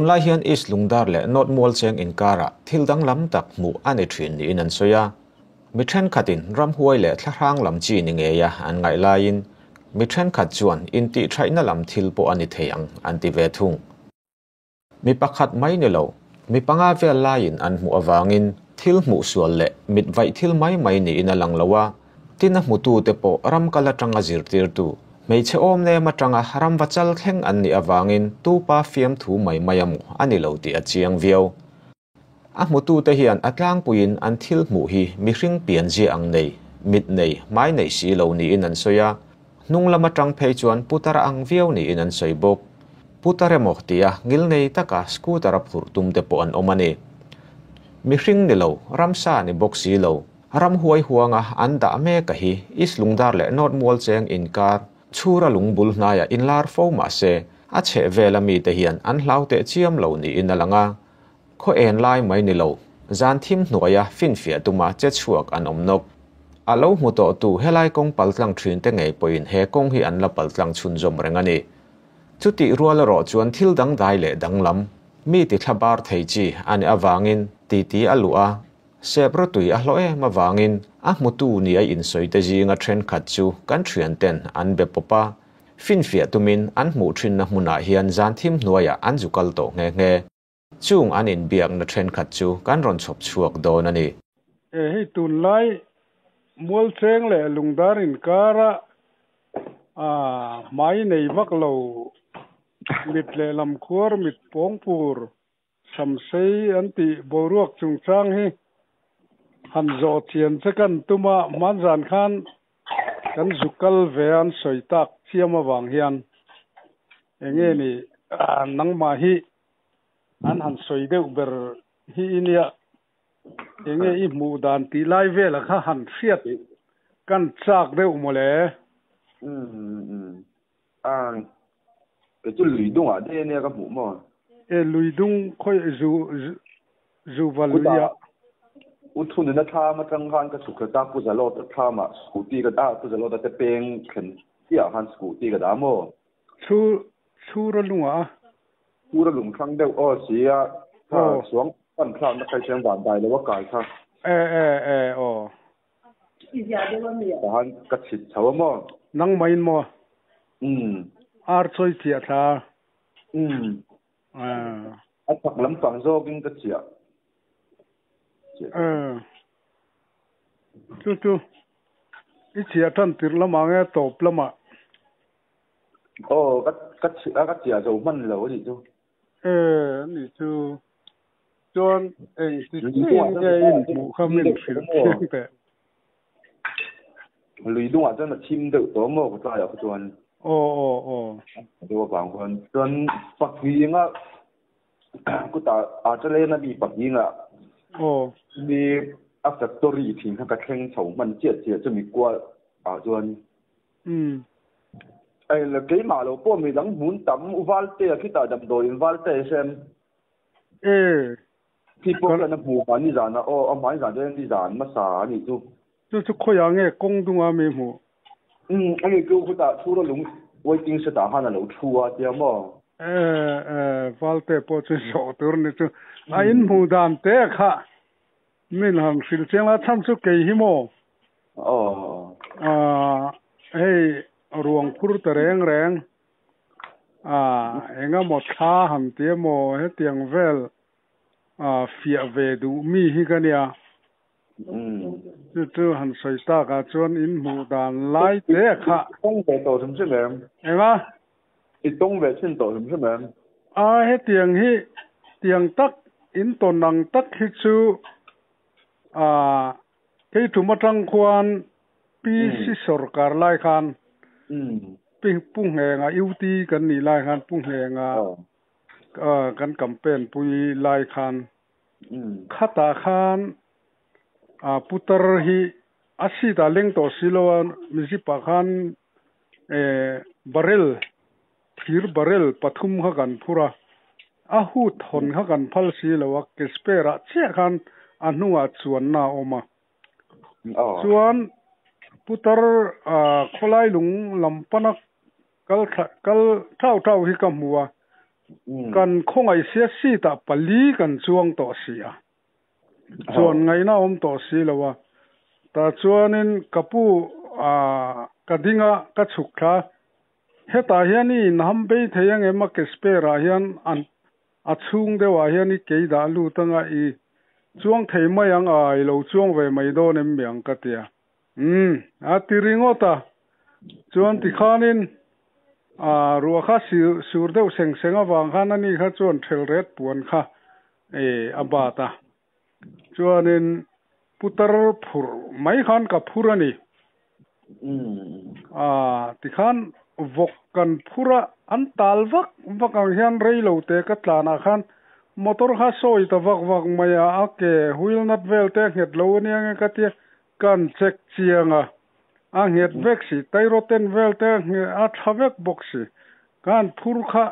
tunlai hian is lungdar le not mol cheng inkara thildang lam tak mu ani thin ni in an soya mi then khatin ram huai le thlahang lam chi ni nge ya an ngai lain mi then khat chuan in ti thaina lam thil po ani theiang an ti ve thung mi pakhat mai ni lo mi panga vel lain an mu awangin thil mu sual le mit vai thil mai ni in alang lawa tina mu tu te po ram kala tanga zirtir tu mei che om ne matanga haram wachal thleng an ni awangin tu pa fiam thu mai mayamu ani lo ti achiang viau a mu tu te hian atlang puin an thil mu hi mi hring pian ji ang nei mit nei mai nei si lo ni in an soya nung lama tang phei chuan putara ang viau ni in an soi bok putare mohtia ngil nei taka scooter phur tum te po an omani mi hring ni lo ramsa ni boxi lo ram huai huanga an da me ka hi islungdar le not mol cheng in kar chura lungbul hnaya in lar fo ma se a che vela mi te hian an hlaute chiam lo ni in alanga kho en lai mai ni lo zan thim hnuaya fin fia tuma che chuak an omnok alo mu to tu helai kong paltlang thin te ngei poin he kong hi an la paltlang chhun zom rengani chuti rual ro chuan thil dang dai le danglam mi ti thlabar thei chi an awangin ti alua sebro tui a hloe ma wangin a mutu ni ai in soite jinga thren khat chu kan thian ten an be popa fin fia tumin an mu thin na hmuna hian zan thim hnuaya an jukal to nge chung an in biak na thren khat chu kan ron chhop chuak don ani hi tun lai mol cheng le lungdar in kara mai nei vak lo mit le lam khur mit pongpur samsei anti boruak chungchang hi han zo thian chakan tuma manzan khan kan zukal ve an soitak chiam awang hian enge ni nangma hi an han soi deuh ber hi inia enge i mu dan ti lai vela kha han fiat kan chak deuh mole cái chú lùi đông à đây nè các mũ mà lùi đông khoi zu valuya u thu nên tha mà trăng han cái sụt cái ta cứ giờ lo ta tha mà scooty cái ta cứ giờ lo ta cái beng khen kia han scooty cái đó mà chu ra lung à chu ra lung thăng đâu xí à xuống ăn thang nó khai xem bản đại là what cái thang han cái thịt cháo mà nang main mà ar choi chia tha a thak lam pang zo ging ka chia chu i chia tan tir lama nge top lama ka chia zo man lo di chu ni chu chon ti nge in mu khamin fil te lui dung à chân là chim đậu tố mồ của ta ở chuan tôi bảo con chuan bạc gì ngã cô ta à cho nên là bị bạc gì ngã đi áp factory thì các khen chậu mình chết cho mình qua à chuan ai là cái mà lo po mình đang muốn tắm valte khi ta đâm đồi valte xem khi po là nó bù mà đi ra nó ông máy ra đây đi ra mà xả đi chú就可以个公东啊，没么。anh ấy kêu ta thu了龙，我已经是打汉了楼出啊，对么？Valte po chu so tur ni chu, ain mu dan te kha, min hang sil cheng la cham chu ke hi mo. Hey, ruang pur tereng, enga mo tha ham te mo he tiang vel, fia ve du mi hi ka nia. Chu han soi ta ka chuan in mu dan lai te kha tong ve to thum se mem ema I tong ve chin to thum se mem he tiang tak in to nang tak hi chu ke thuma tang khuan pi si sarkar lai khan pi pung he nga UT kan ni lai khan pung he nga kan campaign pui lai khan khata khan putar hi asita leng to siloan misi pakhan barrel thir barrel pathum kha kan phura hu thon kha kan phal silowa kespera che khan anuwa chuan na oma chuan putar kholai lung lampanak kal thau hi ka muwa kan khongai sia si ta pali kan chuang to sia chuan ngai na to si lawa ta chuanin kapu kadinga ka chukha heta hiani nam be theyang ema kespera hian an achung dewa hiani keida lu tanga I chuang thei mayang ai lo chuang ve mai do nem miang ka tia tiringota chuan ti khanin ruwa kha sur deuh seng senga wang khan ani kha chuan thel ret puan kha abata chuanin putar phur mai khan ka phurani ti khan vok kan phura an talwak vakang hian reilo te ka tlana khan motor kha soi ta vak maya ake wheel nut vel te nget lo ni ang ka tia kan check chianga nget vek si tairoten vel te a thavek boxi kan phur kha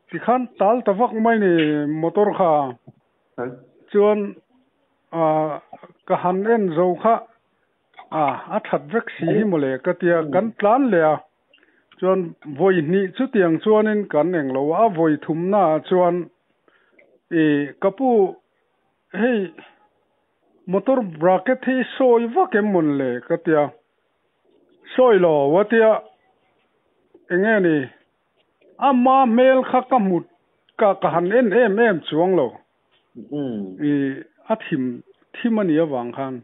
ti khan tal ta vak mai ni motor kha chuan ka han en zo kha a that vek si hi mole ka tia kan tlan le chuan voi ni chu tiang chuanin kan eng lo a voi thum na chuan kapu hey motor bracket hi soi vakem mon le ka tia soi lo watia enge ni ama mel kha ka mut ka han em chuang lo a thimani awang khan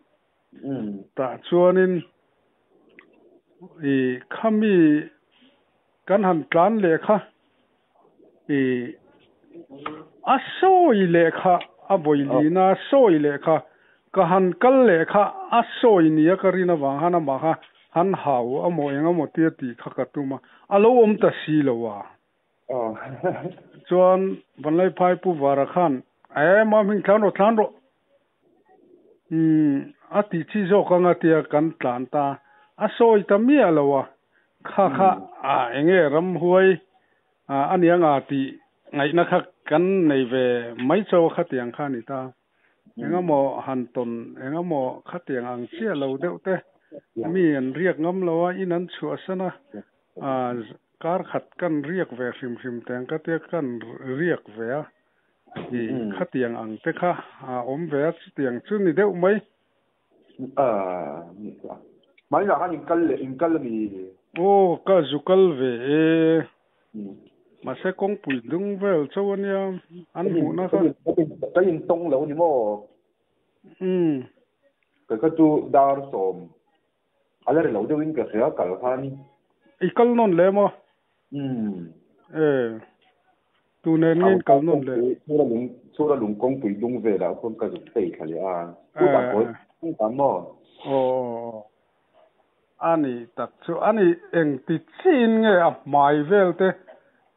ta chuanin khami kan han tlan le kha a soi le kha a boilina soi le kha ka han kal le kha a soi ni a karina wang hana ma kha han hau amo enga mo tia ti kha ka tuma alo om ta si lo wa chuan vanlai phai pu wara khan ma min khan ro thlan ro a ti chi zo ka nga tia kan tlan ta a soi ta mi alowa kha enge ram huai anianga ti ngai na kha kan nei ve mai cho kha tiang kha ni ta enga mo han ton enga mo kha tiang ang chia lo deuh te mi an riak ngam lowa inan chua sana kar khat kan riak ve hrim teng ka te kan riak ve a kha tiang ang te kha om ve tiang chu ni deuh mai mai la han in kal ni ka zukal ve mà sẽ con bụi đúng về cho anh em ăn hủ nó không cái in tông lâu ni mo cái tu dar som ala lâu đâu in cái khía cả phan ikal non le mo tu nên nên kal non le sura lung con bụi đúng về là con cái dục tây khali ku ta ko không ta mo ani tak chu ani eng ti chin nge mai vel te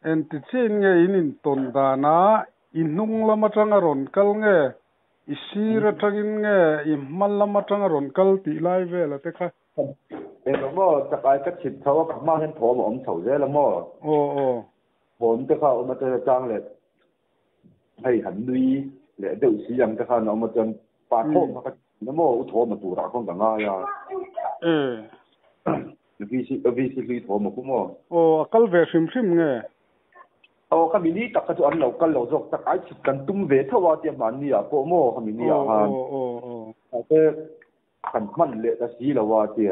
en ti chen nge in ton da na inung lama tanga ron kal nge isira tangin nge imal lama tanga ron kal ti lai ve la te kha mo ta kai ka chit thaw ka ma hen tho mo om thau je la mo bom te kha om te chang le hay han nui le deu si yang te kha no mo chen pa tho ma ka no mo u tho ma tu ra kon ka nga ya vi si li tho mo ku mo kal ve sim nge kami ni tak ka chu an lo kal lo jok tak ai chit kan tum ve thawa ti man ni po mo kami ni han te kan man le ta si lo wa ti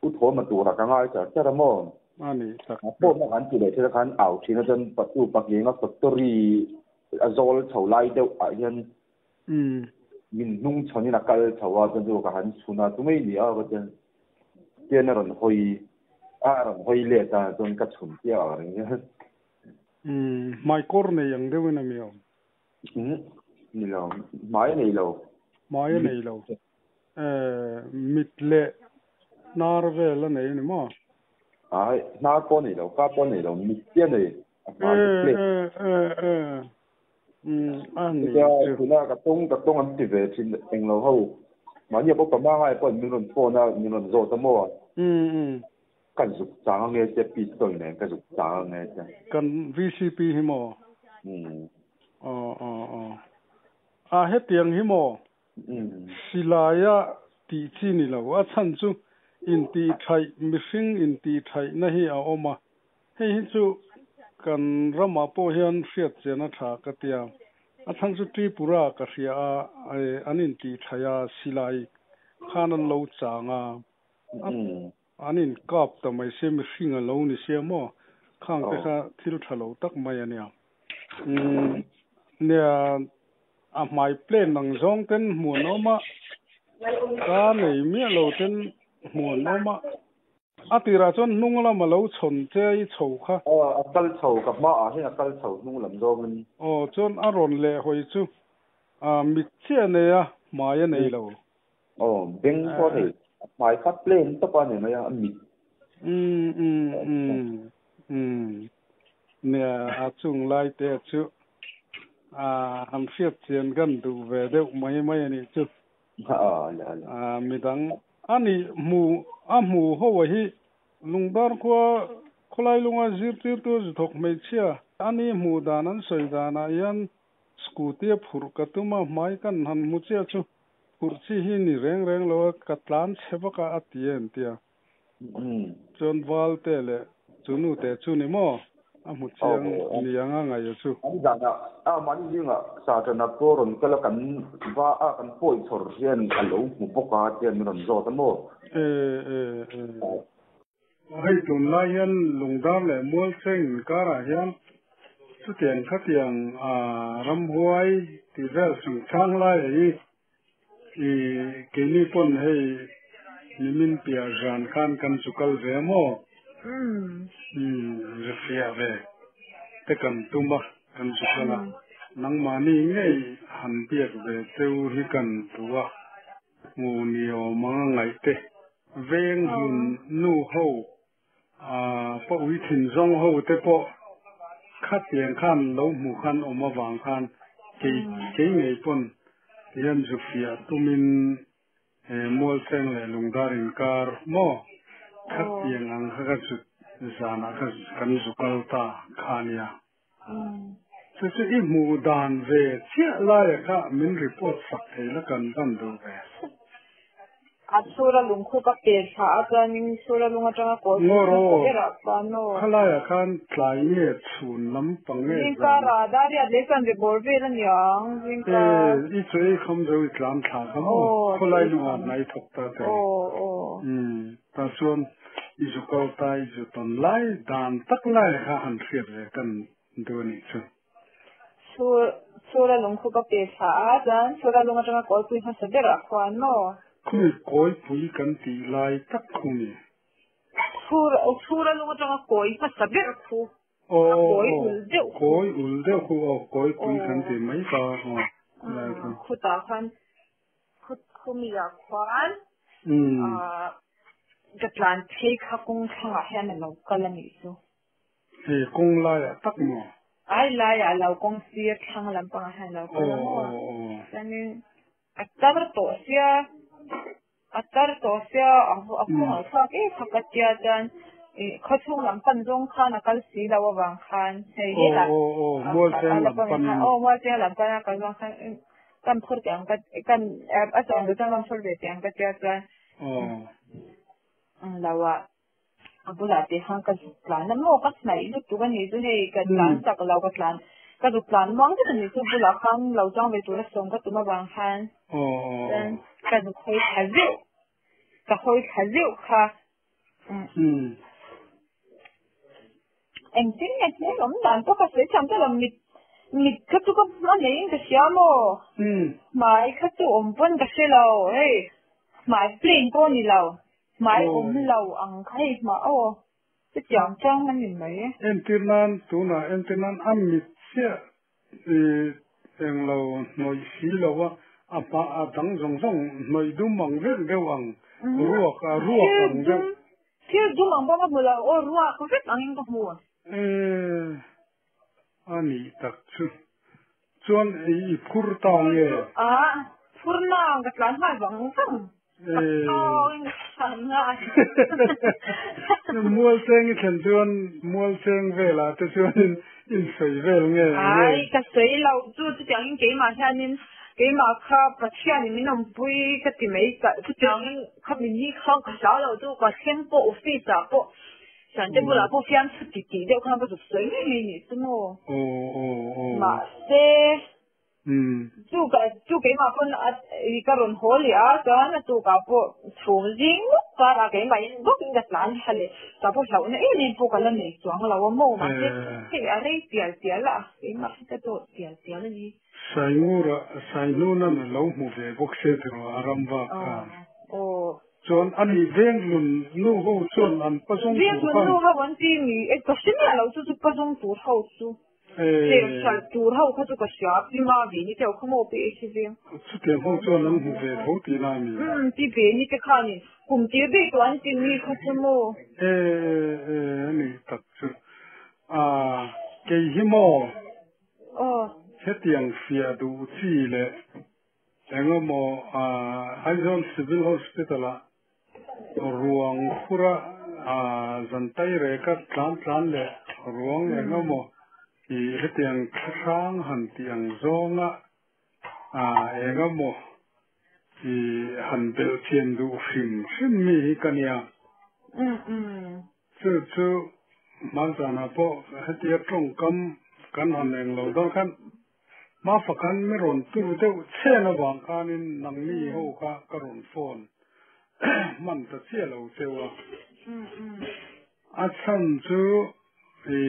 u tho ma tu ra ka ngai cha ra mo ani tak po ma kan ti le che kan au thi na jan pa tu pa ye nga factory azol chau lai deu a yan min nung choni na kal chawa jan jo ka han chuna tu mai ni a ba jan chen ron hoi ron hoi le ta jon ka chun ti a ring mai kor ne yang de na mi ni lo mai nei lo mit le nar ve la nei ni mo ai na ko nei lo ka ko nei lo mit ti nei ani na ka tong an ti ve chin eng lo ho ma ni bo pa ma hai pon mi ron po na mi ron zo ta mo kan dục chang nge che pi to ne kan dục chang nge cha kan VCP hi mo he tiang hi mo silaya ti chi ni lo a chan chu in ti thai missing in ti thai na hi a oma he hi chu kan rama po hian hriat chena tha ka tia a thang chu tripura ka hria anin ti thaya silai khanan lo changa anin kap ta mai se mi hringa lo ni se mo khang te kha thil thalo tak mai ania ne a mai plan nang zong ten mu no ma ka nei mi lo ten mu no ma atira chon nungla ma lo chon che I chho kha akal chho ka ma a he akal chho nung lam zong ni chon aron le hoi chu mi che ne ya ma ya nei lo beng ko the mai phát lên to pa ne ma ya mi nè chung lai te chu ham phiat chen gan du ve deuh mai ani chu mi dang ani mu ho hi lungdar kholai lunga zirtir tu thok mai chia ani mu danan soi dana yan scooty phur katuma mai kan han mu chia chu kursi hi ni reng lo katlan chebaka atien tia chon wal te le chunu te chu ni mo amu chiang ni anga nga yo chu dana mani dinga sa tana poron kala kan wa kan poi thor hian alo mu poka tian ron zo ta mo hai tun la hian lungdar le mol cheng kara hian chu tian khatiang ram huai ti vel sung chang lai kini pon hei nimin pia jan kan sukal ve mo refia ve te kan tumba kan sukala nang mani ngei han piak ve teu hi kan tuwa mu ni o mga ngai te veng hun nu ho po wi thin zong ho te po khat pian khan lo mu khan oma wang khan ke ngei pon yan zufia tumin mol seng le lungdarin kar mo khat piang ang kha chu zana kha kan zukal ta khania chu I mu dan ve chia la ya kha min report sak thela kan du ve sura lungkhu ka pe tha achanin sura lunga tanga ko era pano khala ya khan tlai ne chun lam pang ne ka ra da ria le kan de borbe ran yang ka I chei kham zo islam tha ka mo kholai lunga nai thok ta te ta chuan isu ko ta isu ton lai dan tak lai kha han thriat ve kan du ni chu sura lungkhu ka pe tha ajan sura lunga tanga ko pui ha sadera khwano kui koi pui kan ti lai tak khuni sura lunga tanga koi pa saber khu koi ulde khu koi pui kan ti mai ka khu ta khan khu mi ya kwan the plan take ha kung thanga hian lo kalani chu kung la ya tak mo ai la ya lo kong sia thang lam pa ha lo kalamo tani atar to sia apu tha ke thakatia dan khachung lam pan jong khan akal si lawa wang khan sei la mol chen lam pan mol chen lam pan kal wang khan kan phur kyang kan a chang du chang lam phur ve kyang ka tia cha lawa abula te hang ka plan mo ka snai lu tu ga ni du hei ka plan tak law ka plan ka du plan mong ka ni tu bula khan law chang ve tu la song ka tu ma wang khan then ka du khoi khaziu kha em tin nghe thế lắm đàn có cái chăm cái là mít khát tu có nó này cái xia mo mai khát tu vân cái xia lâu hey mai plain có ni lâu mai lâu ăn khai mà cái changมันnhìn mấy em tin ăn mít xia em lâu nói xí lâu apa adang zong noi du mang ve gewang ruak ang ja ke du mang ba mula ruak ko vet angin ko mo ani tak chu chuan I phur ta nge phurna ga tlan ha bang sang mual seng chen chuan mual seng vela te chuan in soi vel nge ai ka sei lau chu chang in ke ma hanin cái mà khá bác sĩ này mình làm bui cái gì mấy cái cái trường khắp mình đi khang cái sao đâu tu cái thiên bộ phi giả bộ chẳng thế bữa là bố phiền chút tí đều không có được sấy này chứ mô mà thế chú cái mà con cái rốn hồ lìa cho nên chú cái bố thùng riêng và là cái máy bốc in đặt lăn hay là cái bố cháu này nên bố cái lần này chọn là mô mà thế cái đấy tiền là cái mà cái đồ tiền là gì sai nu na lâu mu về bốc xe rồi aram va chọn anh veng luôn nu ho chọn anh pas song veng luôn nu ha vẫn đi mi cái xin là lâu chú pas song tu hậu chú thế là tu hậuเขาจะก็ชอบที่มาวินี่เจ้าเขาโมไปเองveng chú tiền ho chọn anh mu về thấu tí na miที่เบนี่cáiข้านี่ผมที่เบตัวอันที่มีเขาจะโมนี่ตัดchú cái hi mo thế tiền phía đủ chi lệ em có mò Haizon Civil Hospital ruang khura dân tay re các plan lệ ruang em có mò thì thế tiền khang hẳn tiền zong em có mò thì hẳn bel tiền đủ phim mi cái này chứ mang ra na po thế tiền trong cam hẳn em lâu đó kan mà phải căn mấy rốn tu theo xe nó vàng căn nên nằm mi hô cả rốn phone mình ta xe lâu theo chân chú thì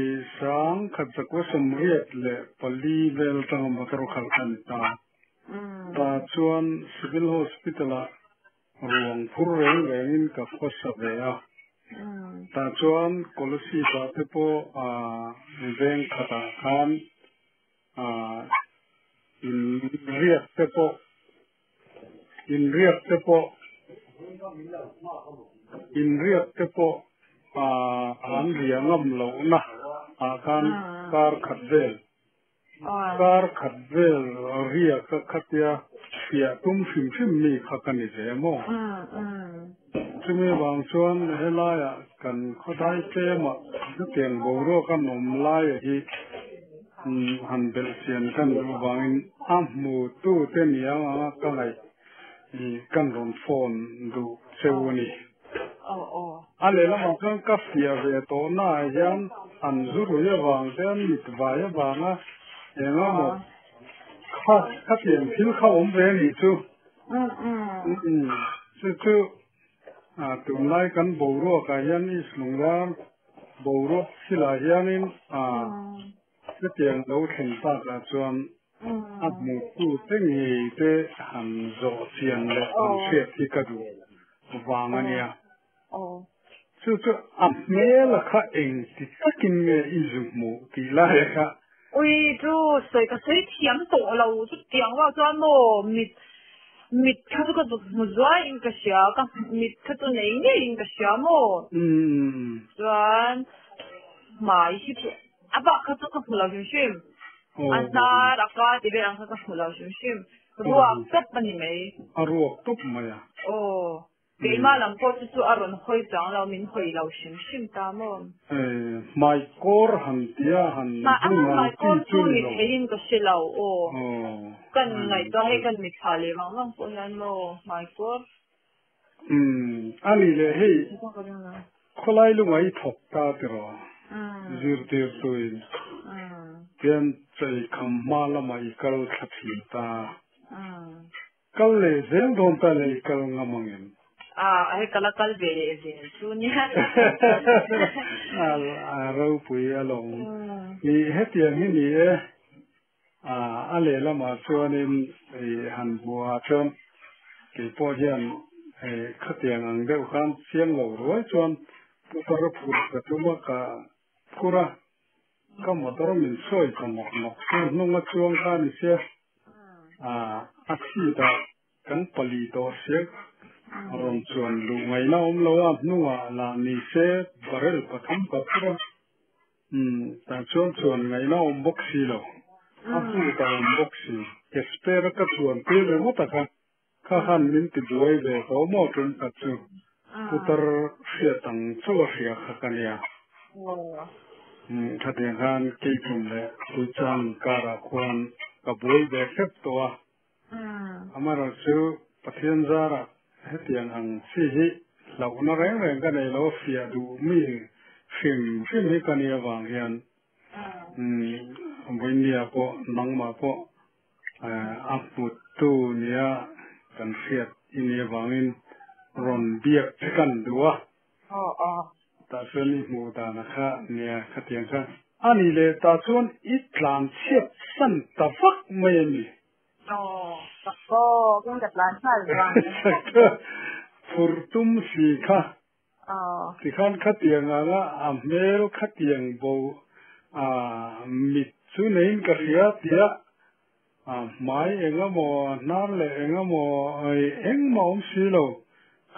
sáng khát giấc quá sớm riết lệ pali vel tăng mà tao khát ăn ta chuan civil hospital ruang phur reng rengin ka phos về ta chuan policy ta te po veng khata khan in riêng te po an ria ngam lo na kan kar khat vel ria ka khatia fia tum phim mi khakani je mo chumi bang chuan helaya kan khodai te ma tiang bo ro kan nom lai hi han bel sian kan wangin mu tu te nia ka ngai kan ron phone du chewni ale la ma kan ka fia ve to na yan an zuru ya wang ten mit va ya wanga ena mo kha tiền phil kha về ni chu chu tum lai kan bo ro ka yan is lungran bo ro sila yanin cái tiền lâu thành ta là chuan áp một tu thế nghề thế hẳn rõ tiền lệ hẳn xét thì cái đủ vàng anh nha chứ áp mẹ là khá eng thì các kinh nghề ý dụng mù thì là khá ui chú sợi cái sợi thiếm tổ lâu chút tiếng vào cho nó mít cái cái một loại cái xia cái mít cái này này cái xia mồ chuan mà ý apa kata kau pulau Jushim, anda rakyat di bawah kata pulau Jushim, ruak top ni mai. Ruak top mai. Oh, di malam kau tu aron hoi jang lau min hoi lau Jushim tamo. Mai kor hantia han. Mai kor tu ni hein ke silau oh. Kan ngai tu hai kan mikhale mang pun ano mai kor. Ani le hei. Kolai lu ngai thok ta tero. Zir dir tuin tian chai kham ma la mai kal khathi ta kal le zel don ta le kal ngamangin ai kala kal be le chu ni ro pui along ni hetian ni e ale la ma chuanin han bua chon ki po hian khatiang ang deuh khan siang lo roi chuan putar phur ka tuma ka kura ka motor min soi ka mok nunga chuang kha ni se aksi da kan pali to se ron chuan lu ngai na lo nunga la ni se barel patham ka kura ta chuan ngai na boxi lo apu ta boxi espera ka chuan pe le mo ta ka han min ti duai ve to mo tun ka chu putar sia tang chu sia khakania thadeng han ke tum le tu chang kara kwan ka boi ve khep to amara chu pathian zara hetiang ang si hi lau na reng ka nei lo fia du mi phim hi kan ia wang hian với nia po nang ma po aput tu nia kan fiat inia wangin ron biak kan dua ta seni mu ta na kha nia khatiang kha ani le ta chuan itlang chiat san ta vak mai ni cũng đặt lan sai furtum si kha thì khan khatiang anga amel khatiang bo mit chu nein ka ria tia mai enga mo nar le enga mo ai eng mo si lo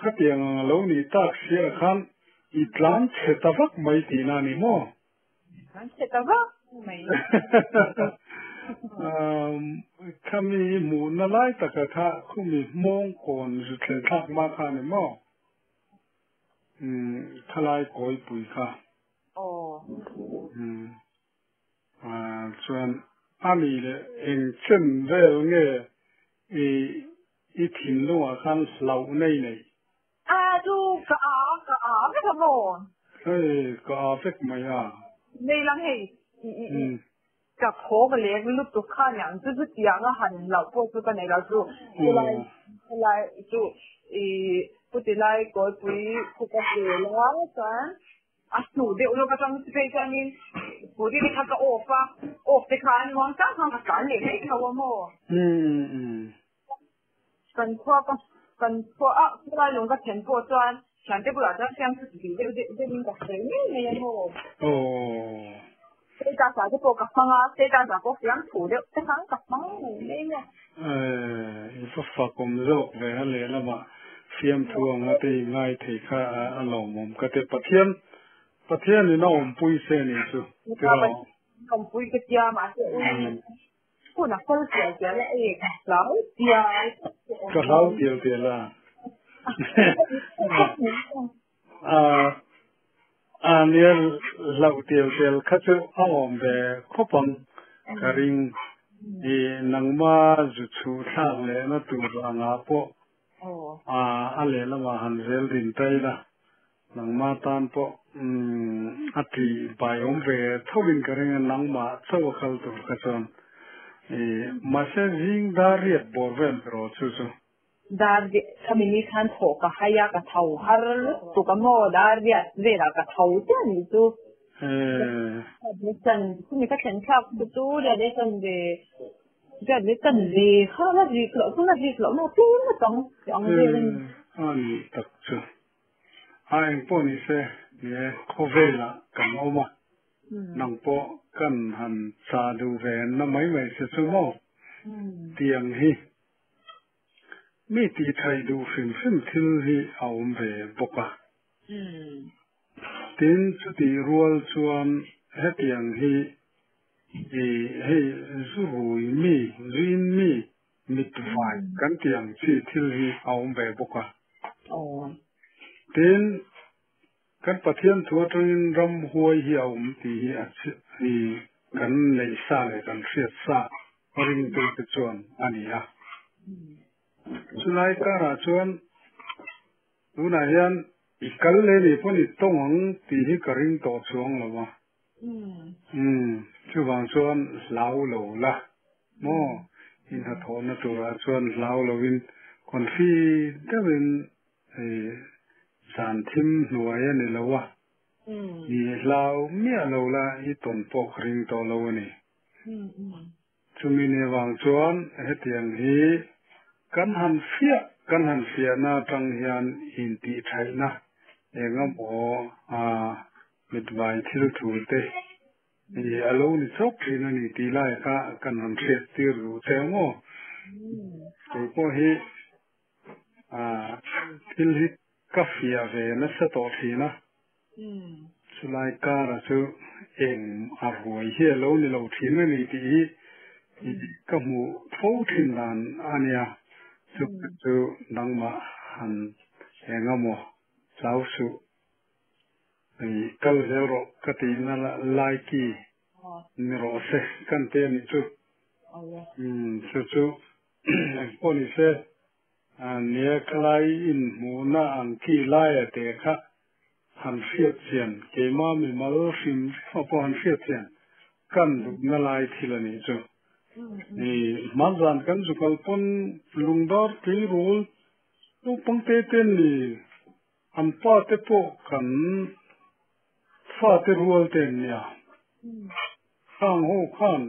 khatiang lo ni tak sia khan itlan chetavak mai tina ni mo chetavak mai kami mu na lai takatha khumi mong kon zu tle thak ma kha ni mo thalai koi pui kha chuan ani le eng chen vel nge i thin lo khan slau nei nei du ka cái thằng mồ ka fek mai nei lang hei gặp khó cái lẽ lúc tôi khai nhận cứ tiếng á hành lão cô tôi cái này là chú lại chú tôi thì lại gọi quý cô cái gì lo lắng đủ điều lo cái trong cái cho nên tôi đi thằng cái off thì khai ngon chắc thằng cái cái này hay không mà cần khoa cái lại dùng cái tiền khoa专chẳng để bữa đó xem自己这应该谁没有么这家啥就不搞方啊，这家啥不想土的，这行搞方没呢。一幅发工肉为了来了嘛，先图我哋爱睇下老母嗰啲白天你那我们不些你就对吧？我们不一个家嘛，是不能分解决了老家。个老掉啦。nia lau tel kha chu awom be khopang karing nangma zu chu tha le na tu anga po ale la ma han zel din tai la nangma tan po ati bayom be thobin karing nangma chaw khal tu ka chon ma se jing da riat bor vel ro chu chu dar di kami ni kan tho ka haya ka thau har tu ka mo dar dia ve la ka thau chen ni tu ni san ku ni ka chen khap tu de san de ga de san de ha la ji lo no tu ma tong yang de ani tak chu ai po ni se ye kho ve la kan o ma nang po kan han sa du ve na mai se chu mo tiang hi mi ti thai du fin thil hi aum ve boka tin chu ti rual chuan hetiang hi hei zurui mi zin mi mit vai kan tiang chi thil hi aum ve boka tin kan pathian thua trin ram huai hi aum ti hi kan nei sa le kan riat sa ring tu chuan ani a sunai kara chuan tuna hian ikal le ni poni tongang ti hi karing to chuang lawa chu wang chuan lau lo la mo in ha thona tura chuan lau lo in kon fi dawin san thim nuaya ni lawa ni lau mia lo la i ton pok ring to lo ni chumi ne wang chuan hetiang hi kan han fia na tang hian in ti thai na enga mo mit vai thil thu te ni alo ni chok thina ni ti lai ka kan han thlet ti ru te mo te ko hi thil hi ka fia ve na sa to thina sulai ka ra chu eng a huai hi lo ni lo thina ni ti ka mu thau thin dan ania chu nangma han enga mo chau su kal zero kati na lai ki ni ro se kan te ni chu chu poni se nia klai in mu na ang ki lai te kha han fiat sian ke ma mi mal sim po han fiat sian kan du na lai thilani chu ni mazan kan zu kalpon lungdar ke rol tu pangte ten ni am pa te po kan fa te rol ten ya khang ho khan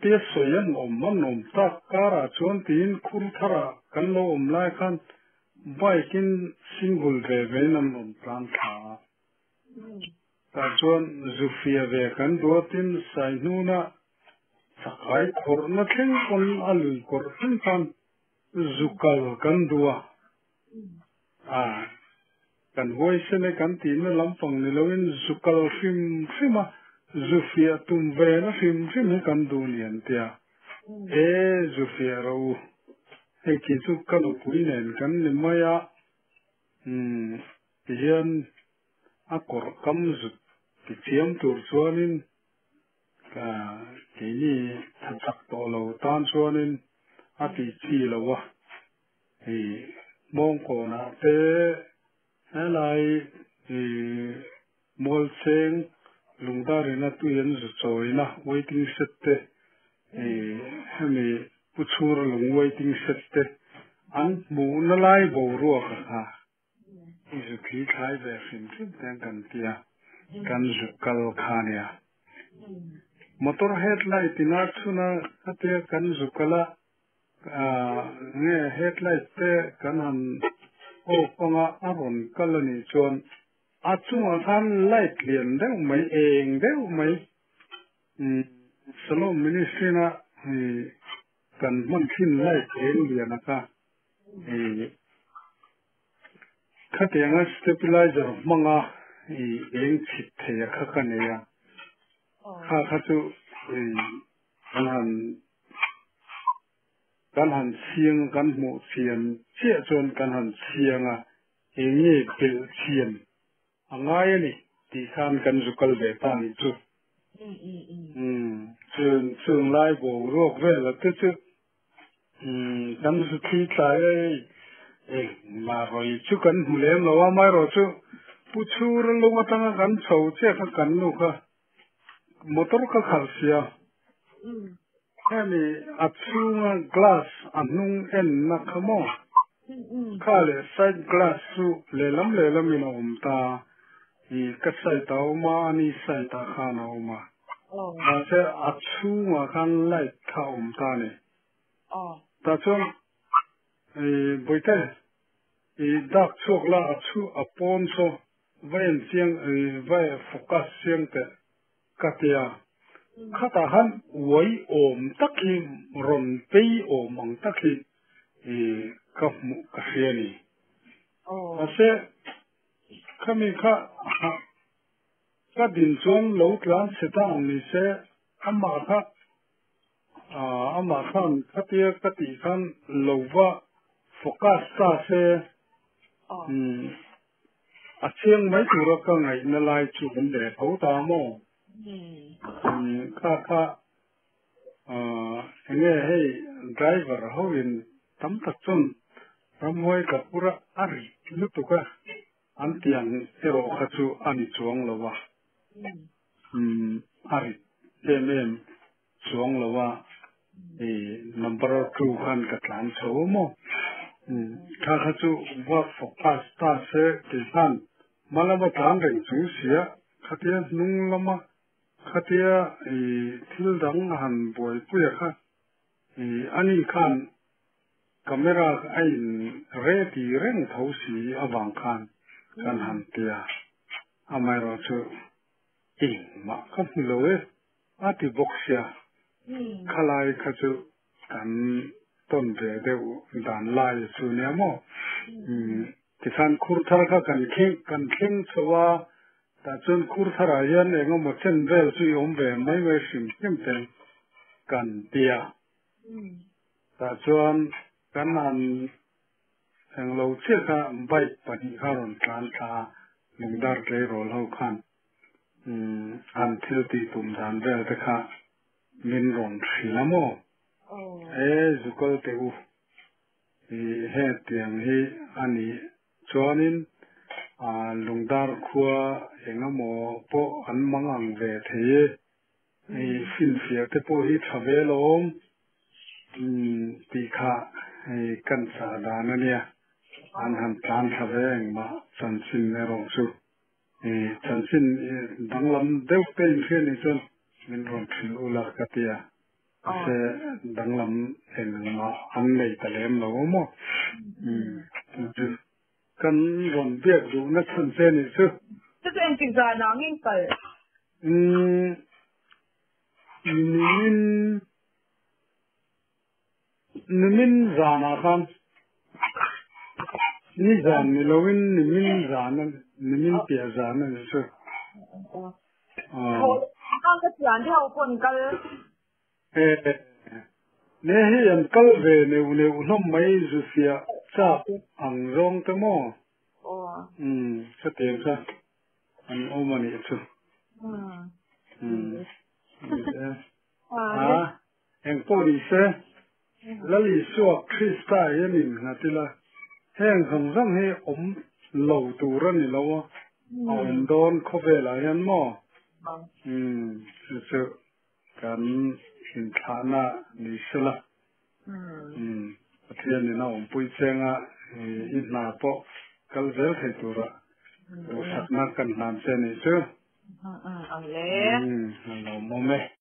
te soyan om ta kara chon tin khur thara kan lo lai khan baikin single ve ve nam plan tha ta chon zufia ve kan dotin sai nu na sakai khor na theng kon alui kor theng kan zukal kan dua kan voice ne kan tin na lampang ni loin zukal fima zufia tum ve na fim kan du nian tia zufia ro he ki chu kan pui nen kan ni maya yan akor kam zu ti chiam tur chuanin ka ke ni thak to lo tan chuanin a ti chi lo wa mong ko na te lai mol seng lungdari na tu yan zu choi na waiting set te hemi puchur lung waiting set te an mu na lai bo ro ka isu khi khai ve fin tin kan tia kan zu kal khania motor headlight ina chuna ate kan zu kala nge headlight te kan han panga aron kalani chon achunga khan light lian deuh mai eng deuh mai salo ministry na kan man thin light eng lian aka khatianga stabilizer manga eng chit theya khakaneya kha chu kan han siang kan mu sian che chon kan han sianga engi bil sian angai ni ti khan kan zukal be ta ni chu chung lai bo rok ve la te chu kan su thi tai ma roi chu kan hulem lo wa mai ro chu pu chur lo wa tanga kan chau che kha kan lu kha motor ka khal sia Kami achunga glass anung en nakamo kale side glass su lelam ina umta I kasai tau ma ani sai ta khana uma ase achunga kan light kha umta ne ta chon boite dak chok la achu apon so vain siang vai focus siang te katia khata han wai om takhi ron pei om ang takhi ka mu ka hiani ase kami kha ka din chong lo tlan seta ni se ama khan khatia kati khan lova focus ta se acheng mai tura ka ngai na lai chu ban de tho ta mo kha nge hey driver ho in tam tak chun ramoi ka pura ari lutu ka antiang ero khachu ani chuang lowa ari temem chuang lowa number 2 khan ka tlan so mo kha khachu wa focus ta se ti san malama tlan reng chu sia khatia nung lama khatia thil dang han boi puya kha ani khan camera ain ready reng thosi awang khan kan han tia amai ro chu ma kham loe ati boxya khalai khachu kan ton de dan lai chu ne mo kisan khur thar kha kan kheng chawa ta chun khur thara yan engo mo chen vel chu yom ve mai mai sim te kan tia ta chuan kan han heng lo che ka bai pani kharon kan tha lungdar ke ro lo khan an thil ti tum dan vel te kha min ron thilamo zukol te u he tiang hi ani chuanin lungdar khua engemaw pawh an mang ang ve thei ei fin fia te pawh hi thave lawm ti kha ei kan sa dan ania an han tlan thave engma chansin ne rong chu chansin danglam deuh te in khian ni chuan min ron thil ulak katia se danglam engma an nei talem lo mo kan ron biak du na chun se ni chu这个人平常哪应该nimin zana khan ni zan ni lowin nimin zana nimin pia zana ni chu ang ka tian theo kon kal ne hi an kal ve ne unom mai zu sia cha ang rong te mo sa tem sa an omani chu en pori se lali suak Krista yanin natila heng hang rang he lo turan ni lawa om don khovela yan mo so kan in thana ni sala pathian ni na pui chenga na po kal zel thei tura sakna kan nam se ni chu ang le lo mo me